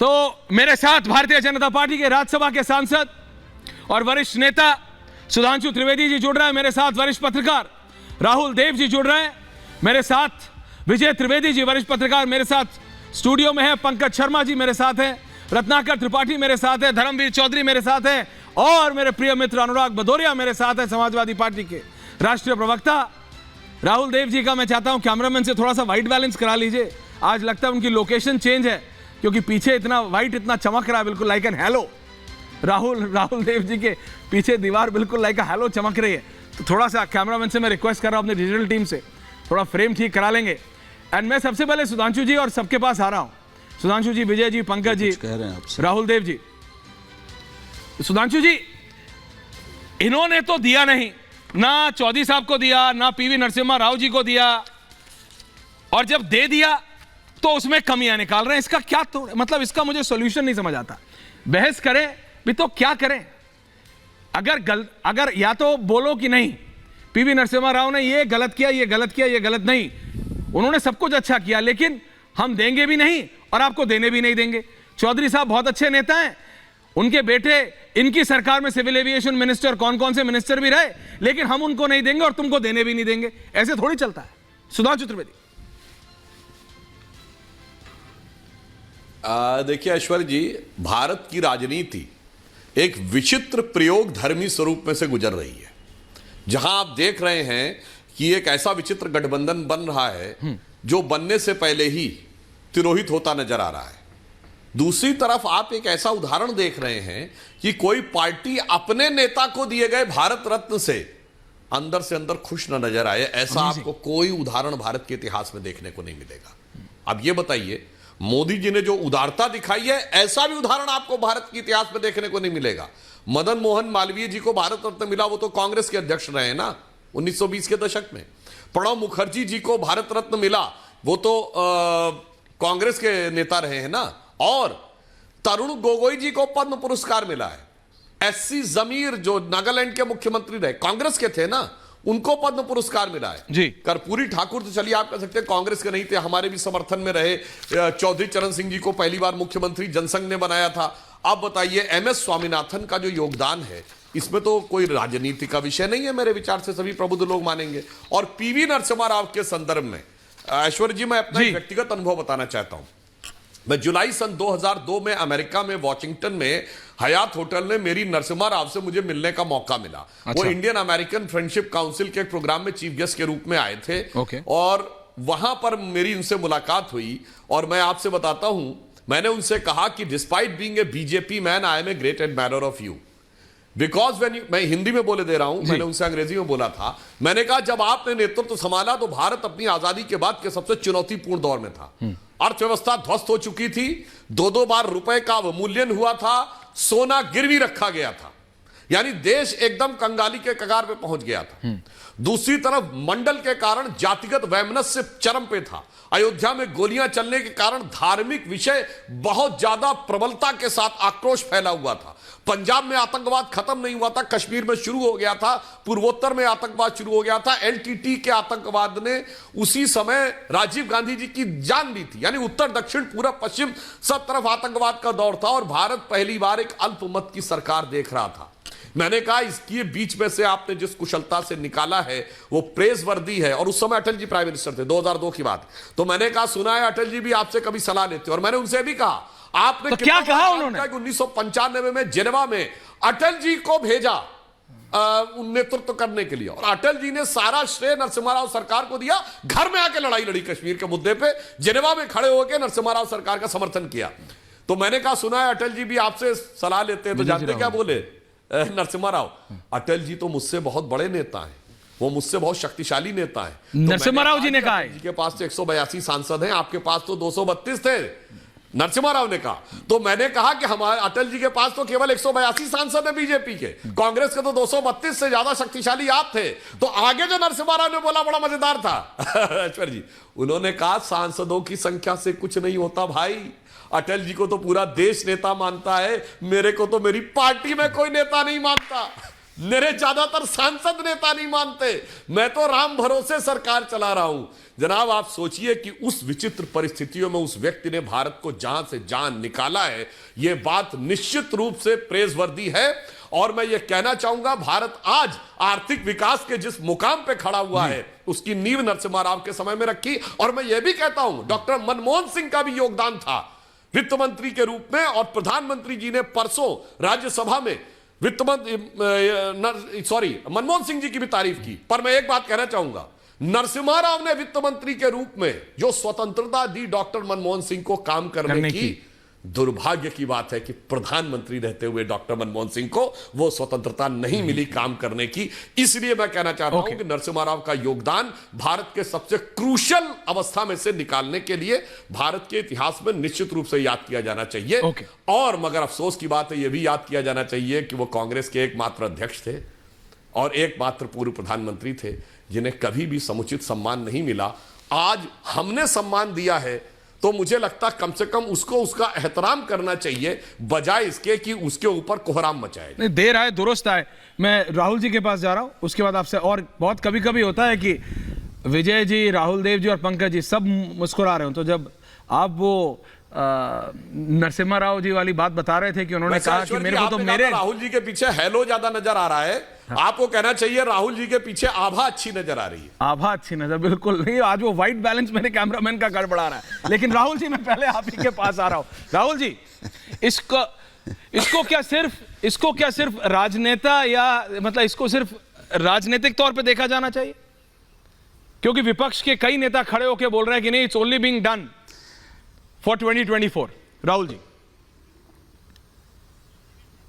तो मेरे साथ भारतीय जनता पार्टी के राज्यसभा के सांसद और वरिष्ठ नेता सुधांशु त्रिवेदी जी जुड़ रहे हैं, मेरे साथ वरिष्ठ पत्रकार राहुल देव जी जुड़ रहे हैं, मेरे साथ विजय त्रिवेदी जी वरिष्ठ पत्रकार मेरे साथ स्टूडियो में है, पंकज शर्मा जी मेरे साथ हैं, रत्नाकर त्रिपाठी मेरे साथ है, धर्मवीर चौधरी मेरे साथ है और मेरे प्रिय मित्र अनुराग भदौरिया मेरे साथ है, समाजवादी पार्टी के राष्ट्रीय प्रवक्ता राहुल देव जी का मैं चाहता हूं कैमरामैन से थोड़ा सा व्हाइट बैलेंस करा लीजिए। आज लगता है उनकी लोकेशन चेंज है क्योंकि पीछे इतना व्हाइट इतना चमक रहा है, बिल्कुल like an hello. Rahul Dev ji के पीछे दीवार बिल्कुल लाइक हेलो चमक रही है। तो थोड़ा सा कैमरामैन से मैं रिक्वेस्ट कर रहा हूं अपनी डिजिटल टीम से थोड़ा फ्रेम ठीक करा लेंगे। एंड मैं सबसे पहले सुधांशु जी और सबके पास आ रहा हूं। सुधांशु जी, विजय जी, पंकज जी, कह रहे हैं आपसे। राहुल देव जी। सुधांशु जी, इन्होंने तो दिया नहीं, ना चौधरी साहब को दिया, ना पीवी नरसिम्हा राव जी को दिया, और जब दे दिया तो उसमें कमियां निकाल रहे हैं। इसका क्या तो मतलब, इसका मुझे सॉल्यूशन नहीं समझ आता। बहस करें भी तो क्या करें? अगर या तो बोलो कि नहीं पीवी नरसिम्हा राव ने ये गलत किया, ये गलत किया, ये गलत नहीं, उन्होंने सब कुछ अच्छा किया, लेकिन हम देंगे भी नहीं और आपको देने भी नहीं देंगे। चौधरी साहब बहुत अच्छे नेता हैं, उनके बेटे इनकी सरकार में सिविल एविएशन मिनिस्टर, कौन कौन से मिनिस्टर भी रहे, लेकिन हम उनको नहीं देंगे और तुमको देने भी नहीं देंगे। ऐसे थोड़ी चलता है। सुधांशु त्रिवेदी। देखिए ऐश्वर्य जी, भारत की राजनीति एक विचित्र प्रयोग धर्मी स्वरूप में से गुजर रही है, जहां आप देख रहे हैं कि एक ऐसा विचित्र गठबंधन बन रहा है जो बनने से पहले ही तिरोहित होता नजर आ रहा है। दूसरी तरफ आप एक ऐसा उदाहरण देख रहे हैं कि कोई पार्टी अपने नेता को दिए गए भारत रत्न से अंदर खुश न नजर आए, ऐसा आपको कोई उदाहरण भारत के इतिहास में देखने को नहीं मिलेगा। अब यह बताइए, मोदी जी ने जो उदारता दिखाई है, ऐसा भी उदाहरण आपको भारत के इतिहास में देखने को नहीं मिलेगा। मदन मोहन मालवीय जी को भारत रत्न मिला, वो तो कांग्रेस के अध्यक्ष रहे हैं ना 1920 के दशक में। प्रणब मुखर्जी जी को भारत रत्न मिला, वो तो कांग्रेस के नेता रहे हैं ना। और तरुण गोगोई जी को पद्म पुरस्कार मिला है। एससी जमीर जो नागालैंड के मुख्यमंत्री रहे, कांग्रेस के थे ना, उनको पद्म पुरस्कार मिला है जी। कर्पूरी ठाकुर तो चलिए आप कह सकते हैं कांग्रेस के नहीं थे, हमारे भी समर्थन में रहे। चौधरी चरण सिंह जी को पहली बार मुख्यमंत्री जनसंघ ने बनाया था। अब बताइए, एमएस स्वामीनाथन का जो योगदान है, इसमें तो कोई राजनीति का विषय नहीं है मेरे विचार से, सभी प्रबुद्ध लोग मानेंगे। और पीवी नरसिम्हा राव के संदर्भ में ऐश्वर्य जी, मैं अपना व्यक्तिगत अनुभव बताना चाहता हूं। मैं जुलाई सन 2002 में अमेरिका में वॉशिंगटन में हयात होटल ने मेरी नरसिम्हा राव से मुझे मिलने का मौका मिला। वो इंडियन अमेरिकन फ्रेंडशिप काउंसिल के एक प्रोग्राम में चीफ गेस्ट के रूप में आए थे। और वहां पर मेरी उनसे मुलाकात हुई और मैं आपसे बताता हूं, मैंने उनसे कहा कि despite being a BJP man, I am a great admirer of you because when you, मैं हिंदी में बोले दे रहा हूं, मैंने उनसे अंग्रेजी में बोला था। मैंने कहा जब आपने नेतृत्व संभाला तो भारत अपनी आजादी के बाद के सबसे चुनौतीपूर्ण दौर में था। अर्थव्यवस्था ध्वस्त हो चुकी थी, 2-2 बार रुपए का अवमूल्यन हुआ था, सोना गिरवी रखा गया था, यानी देश एकदम कंगाली के कगार पे पहुंच गया था। दूसरी तरफ मंडल के कारण जातिगत वैमनस्य चरम पे था। अयोध्या में गोलियां चलने के कारण धार्मिक विषय बहुत ज्यादा प्रबलता के साथ आक्रोश फैला हुआ था। पंजाब में आतंकवाद खत्म नहीं हुआ था, कश्मीर में शुरू हो गया था, पूर्वोत्तर में आतंकवाद शुरू हो गया था। एलटीटी के आतंकवाद ने उसी समय राजीव गांधी जी की जान ली थी, यानी उत्तर दक्षिण पूरब पश्चिम सब तरफ आतंकवाद का दौर था और भारत पहली बार एक अल्पमत की सरकार देख रहा था। मैंने कहा इसके बीच में से आपने जिस कुशलता से निकाला है वो प्रेजवर्दी है। और उस समय अटल जी प्राइम मिनिस्टर थे, 2002 की बात। तो मैंने कहा सुना है अटल जी भी आपसे कभी सलाह लेते, और मैंने उनसे भी कहा आपने तो क्या कहा उन्होंने? 1995 में जेनेवा में अटल जी को भेजा नेतृत्व करने के लिए, और अटल जी ने सारा श्रेय नरसिम्हा राव सरकार को दिया। घर में आके लड़ाई लड़ी कश्मीर के मुद्दे पे, जेनेवा में खड़े होकर नरसिम्हा राव सरकार का समर्थन किया। तो मैंने कहा सुना है अटल जी भी आपसे सलाह लेते हैं, तो जानते क्या बोले नरसिम्हा राव? अटल जी तो मुझसे बहुत बड़े नेता हैं, वो मुझसे बहुत शक्तिशाली नेता है। नरसिम्हा राव जी ने कहा जी के पास तो 182 सांसद हैं, आपके पास तो 232 थे, नरसिम्हा राव ने कहा। तो मैंने कहा कि हमारे अटल जी के पास तो केवल 182 सांसद है बीजेपी के, कांग्रेस के तो 232 से ज्यादा शक्तिशाली आप थे। तो आगे जो नरसिम्हा राव ने बोला बड़ा मजेदार था ऐश्वर्य जी, उन्होंने कहा सांसदों की संख्या से कुछ नहीं होता भाई, अटल जी को तो पूरा देश नेता मानता है, मेरे को तो मेरी पार्टी में कोई नेता नहीं मानता। मेरे ज्यादातर सांसद नेता नहीं मानते, मैं तो राम भरोसे सरकार चला रहा हूं। जनाब, आप सोचिए कि उस विचित्र परिस्थितियों में उस व्यक्ति ने भारत को जान से जान निकाला है। यह बात निश्चित रूप से प्रेजवर्दी है। और मैं यह कहना चाहूंगा, भारत आज आर्थिक विकास के जिस मुकाम पे खड़ा हुआ है, उसकी नींव नरसिम्हा राव के समय में रखी। और मैं यह भी कहता हूं, डॉक्टर मनमोहन सिंह का भी योगदान था वित्त मंत्री के रूप में। और प्रधानमंत्री जी ने परसों राज्यसभा में वित्त मंत्री मनमोहन सिंह जी की भी तारीफ की। पर मैं एक बात कहना चाहूंगा, नरसिम्हा राव ने वित्त मंत्री के रूप में जो स्वतंत्रता दी डॉक्टर मनमोहन सिंह को काम करने की, दुर्भाग्य की बात है कि प्रधानमंत्री रहते हुए डॉक्टर मनमोहन सिंह को वो स्वतंत्रता नहीं मिली काम करने की। इसलिए मैं कहना चाहता हूं कि नरसिम्हा राव का योगदान भारत के सबसे क्रूशल अवस्था में से निकालने के लिए भारत के इतिहास में निश्चित रूप से याद किया जाना चाहिए। और मगर अफसोस की बात है, यह भी याद किया जाना चाहिए कि वो कांग्रेस के एकमात्र अध्यक्ष थे और एकमात्र पूर्व प्रधानमंत्री थे जिन्हें कभी भी समुचित सम्मान नहीं मिला। आज हमने सम्मान दिया है तो मुझे लगता कम से कम उसको उसका एहतराम करना चाहिए, बजाय इसके कि उसके ऊपर कोहराम मचाए। नहीं, देर आए दुरुस्त आए। मैं राहुल जी के पास जा रहा हूं, उसके बाद आपसे। और बहुत कभी कभी होता है कि विजय जी, राहुल देव जी और पंकज जी सब मुस्कुरा रहे हो, तो जब आप वो नरसिम्हा राव जी वाली बात बता रहे थे कि उन्होंने कहा कि मेरे को तो मेरे राहुल जी के पीछे हेलो ज्यादा नजर आ रहा है। आपको कहना चाहिए राहुल जी के पीछे आभा अच्छी नजर आ रही है। आभा अच्छी नजर, बिल्कुल नहीं। आज वो व्हाइट बैलेंस मेरे कैमरामैन का गड़बड़ा रहा है। लेकिन राहुल जी, मैं पहले आप ही के पास आ रहा हूं। राहुल जी, इसको क्या सिर्फ राजनेता या मतलब इसको सिर्फ राजनीतिक तौर पे देखा जाना चाहिए? क्योंकि विपक्ष के कई नेता खड़े होकर बोल रहे हैं कि नहीं, it's only being done for 2024। Rahul ji.